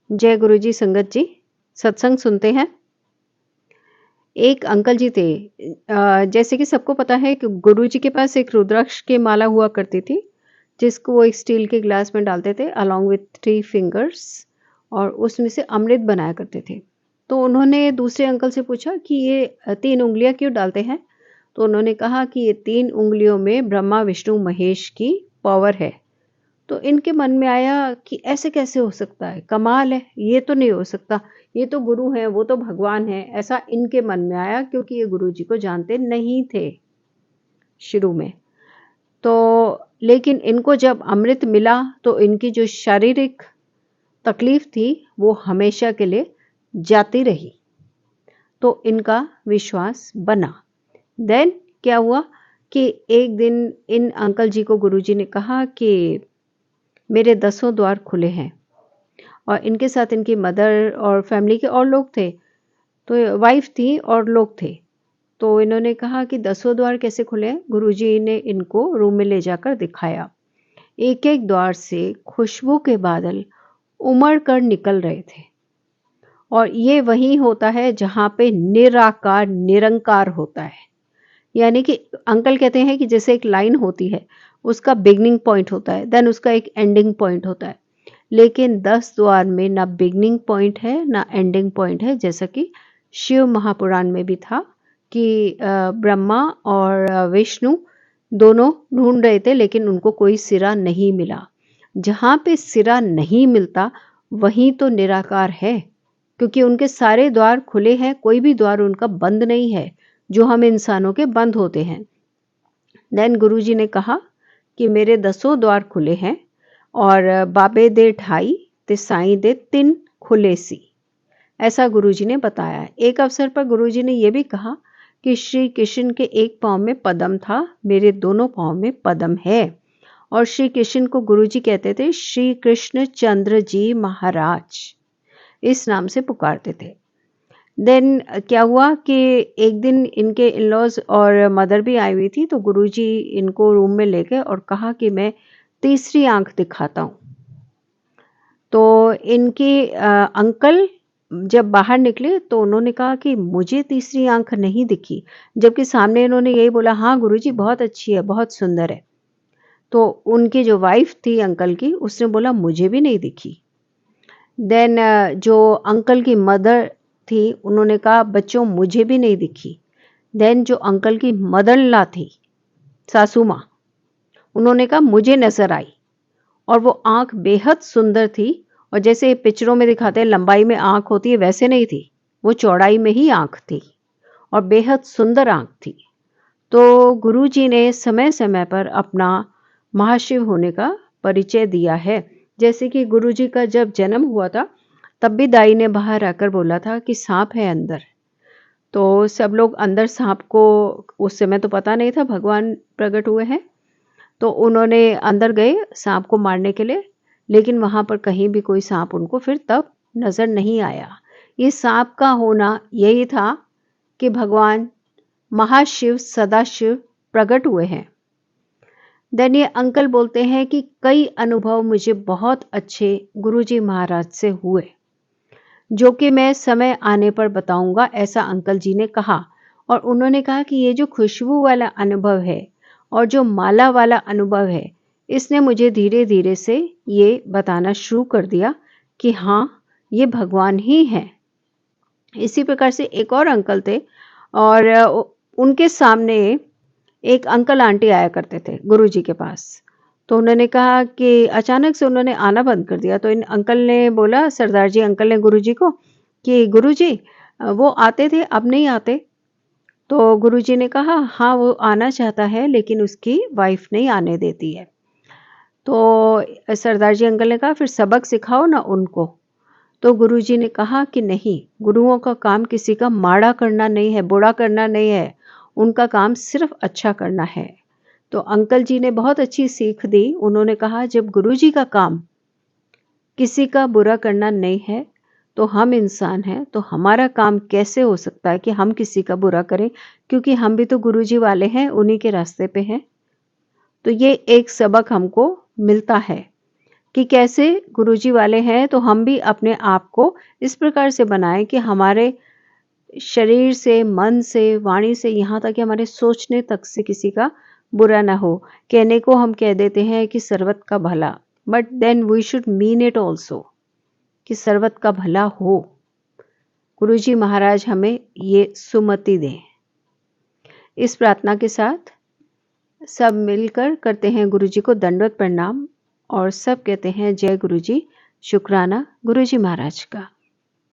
जय गुरु जी। संगत जी, सत्संग सुनते हैं। एक अंकल जी थे। जैसे कि सबको पता है कि गुरु जी के पास एक रुद्राक्ष की माला हुआ करती थी, जिसको वो एक स्टील के ग्लास में डालते थे अलोंग विथ 3 फिंगर्स, और उसमें से अमृत बनाया करते थे। तो उन्होंने दूसरे अंकल से पूछा कि ये 3 उँगलियाँ क्यों डालते हैं? तो उन्होंने कहा कि ये 3 उँगलियों में ब्रह्मा, विष्णु, महेश की पावर है। तो इनके मन में आया कि ऐसे कैसे हो सकता है, कमाल है, ये तो नहीं हो सकता, ये तो गुरु हैं, वो तो भगवान है। ऐसा इनके मन में आया क्योंकि ये गुरु जी को जानते नहीं थे शुरू में। तो लेकिन इनको जब अमृत मिला तो इनकी जो शारीरिक तकलीफ थी वो हमेशा के लिए जाती रही। तो इनका विश्वास बना। देन क्या हुआ कि एक दिन इन अंकल जी को गुरु जी ने कहा कि मेरे 10 द्वार खुले हैं, और इनके साथ इनकी मदर और फैमिली के और लोग थे। तो वाइफ थी और लोग थे। तो इन्होंने कहा कि 10 द्वार कैसे खुले हैं? गुरुजी ने इनको रूम में ले जाकर दिखाया। एक एक द्वार से खुशबू के बादल उमड़ कर निकल रहे थे, और ये वही होता है जहाँ पे निराकार निरंकार होता है। यानी कि अंकल कहते हैं कि जैसे एक लाइन होती है, उसका बिगनिंग पॉइंट होता है, देन उसका एक एंडिंग पॉइंट होता है। लेकिन 10 द्वार में ना बिगनिंग पॉइंट है ना एंडिंग पॉइंट है, जैसा कि शिव महापुराण में भी था कि ब्रह्मा और विष्णु दोनों ढूंढ रहे थे, लेकिन उनको कोई सिरा नहीं मिला। जहाँ पे सिरा नहीं मिलता वहीं तो निराकार है, क्योंकि उनके सारे द्वार खुले हैं, कोई भी द्वार उनका बंद नहीं है जो हम इंसानों के बंद होते हैं। देन गुरुजी ने कहा कि मेरे 10 द्वार खुले हैं, और बाबे दे ढाई ते साईं दे 3 खुले सी, ऐसा गुरुजी ने बताया। एक अवसर पर गुरुजी ने यह भी कहा कि श्री कृष्ण के एक पाँव में पद्म था, मेरे दोनों पाँव में पद्म है। और श्री कृष्ण को गुरुजी कहते थे श्री कृष्ण चंद्र जी महाराज, इस नाम से पुकारते थे। देन क्या हुआ कि एक दिन इनके इन-लॉज और मदर भी आई हुई थी, तो गुरुजी इनको रूम में ले गए और कहा कि मैं तीसरी आंख दिखाता हूँ। तो इनके अंकल जब बाहर निकले तो उन्होंने कहा कि मुझे तीसरी आंख नहीं दिखी, जबकि सामने इन्होंने यही बोला, हाँ गुरुजी बहुत अच्छी है, बहुत सुंदर है। तो उनकी जो वाइफ थी अंकल की, उसने बोला मुझे भी नहीं दिखी। देन जो अंकल की मदर थी, उन्होंने कहा बच्चों मुझे भी नहीं दिखी। देन जो अंकल की मदर इन लॉ थी, सासू माँ, उन्होंने कहा मुझे नजर आई, और वो आंख बेहद सुंदर थी, और जैसे पिक्चरों में दिखाते हैं लंबाई में आंख होती है वैसे नहीं थी, वो चौड़ाई में ही आंख थी और बेहद सुंदर आंख थी। तो गुरुजी ने समय समय पर अपना महाशिव होने का परिचय दिया है। जैसे कि गुरुजी का जब जन्म हुआ था तब भी दाई ने बाहर आकर बोला था कि सांप है अंदर। तो सब लोग अंदर सांप को, उस समय तो पता नहीं था भगवान प्रकट हुए हैं, तो उन्होंने अंदर गए सांप को मारने के लिए, लेकिन वहाँ पर कहीं भी कोई सांप उनको फिर तब नज़र नहीं आया। ये सांप का होना यही था कि भगवान महाशिव सदाशिव प्रकट हुए हैं। देन ये अंकल बोलते हैं कि कई अनुभव मुझे बहुत अच्छे गुरुजी महाराज से हुए, जो कि मैं समय आने पर बताऊंगा, ऐसा अंकल जी ने कहा। और उन्होंने कहा कि ये जो खुशबू वाला अनुभव है और जो माला वाला अनुभव है, इसने मुझे धीरे धीरे से ये बताना शुरू कर दिया कि हाँ ये भगवान ही हैं। इसी प्रकार से एक और अंकल थे, और उनके सामने एक अंकल आंटी आया करते थे गुरुजी के पास। तो उन्होंने कहा कि अचानक से उन्होंने आना बंद कर दिया। तो इन अंकल ने बोला, सरदार जी अंकल ने गुरुजी को, कि गुरुजी वो आते थे अब नहीं आते। तो गुरुजी ने कहा हाँ वो आना चाहता है, लेकिन उसकी वाइफ नहीं आने देती है। तो सरदार जी अंकल ने कहा फिर सबक सिखाओ ना उनको। तो गुरुजी ने कहा कि नहीं, गुरुओं का काम किसी का माड़ा करना नहीं है, बुरा करना नहीं है, उनका काम सिर्फ अच्छा करना है। तो अंकल जी ने बहुत अच्छी सीख दी। उन्होंने कहा जब गुरुजी का काम किसी का बुरा करना नहीं है, तो हम इंसान हैं, तो हमारा काम कैसे हो सकता है कि हम किसी का बुरा करें, क्योंकि हम भी तो गुरुजी वाले हैं, उन्हीं के रास्ते पे हैं। तो ये एक सबक हमको मिलता है कि कैसे गुरुजी वाले हैं तो हम भी अपने आप को इस प्रकार से बनाएं कि हमारे शरीर से, मन से, वाणी से, यहाँ तक कि हमारे सोचने तक से किसी का बुरा ना हो। कहने को हम कह देते हैं कि सर्वत का भला, but then we should mean it also कि सर्वत का भला हो। गुरुजी महाराज हमें ये सुमति दें। इस प्रार्थना के साथ सब मिलकर करते हैं गुरुजी को दंडवत प्रणाम और सब कहते हैं जय गुरुजी, शुक्राना गुरुजी महाराज का।